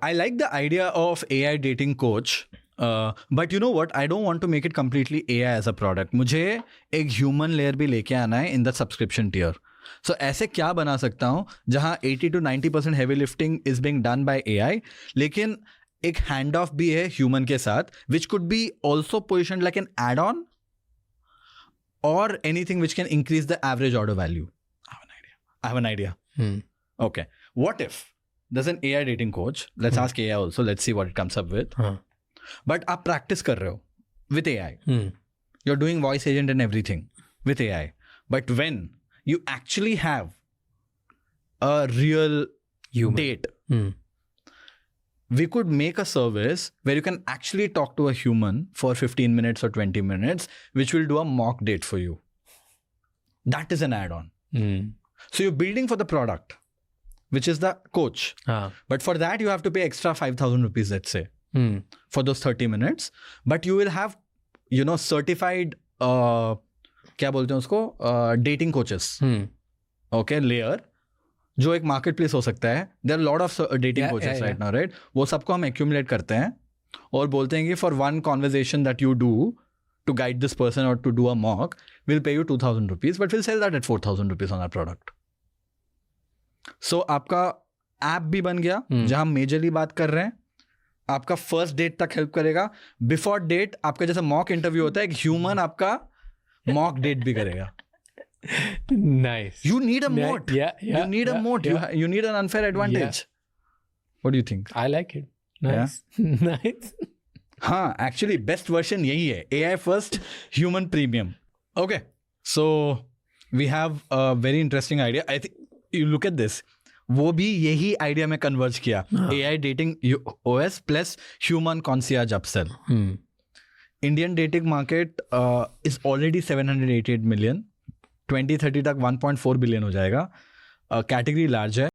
I like the idea of AI dating coach, but you know what? I don't want to make it completely AI as a product. मुझे एक human layer भी लेके आना है in the subscription tier. So ऐसे क्या बना सकता हूँ जहाँ 80 to 90% heavy lifting is being done by AI, लेकिन एक hand off भी है human के साथ, which could be also positioned like an add-on or anything which can increase the average order value. I have an idea. Okay. What if there's an AI dating coach? Let's ask AI also. Let's see what it comes up with. But आप practice कर रहे हो with AI. You're doing voice agent and everything with AI. But when you actually have a real date, we could make a service where you can actually talk to a human for 15 minutes or 20 minutes, which will do a mock date for you. That is an add-on. So you're building for the product, which is the coach. But for that, you have to pay extra 5,000 rupees, let's say, for those 30 minutes. But you will have, certified, क्या बोलते हैं उसको, dating coaches. Okay, layer. जो एक marketplace हो सकता है. There are a lot of dating coaches right now, right? वो सबको हम accumulate करते हैं और बोलते हैं कि for one conversation that you do to guide this person or to do a mock, we'll pay you 2,000 rupees, but we'll sell that at 4,000 rupees on our product. So आपका ऐप भी बन गया जहां मेजरली बात कर रहे हैं, आपका फर्स्ट डेट तक हेल्प करेगा. बिफोर डेट आपका जैसे मॉक इंटरव्यू होता है, एक ह्यूमन आपका मॉक डेट भी करेगा. Nice. You need a moat. You need a moat. You need an unfair advantage. What do you think? I like it. Nice. Nice. हाँ, actually best version यही है. AI first, human premium. Okay. So we have a very interesting idea. I think you look at this. वो भी यही idea में converge किया. AI dating OS plus human concierge upsell. Indian dating market is already 788 million. 2030 तक 1.4 billion हो जाएगा. Category large है.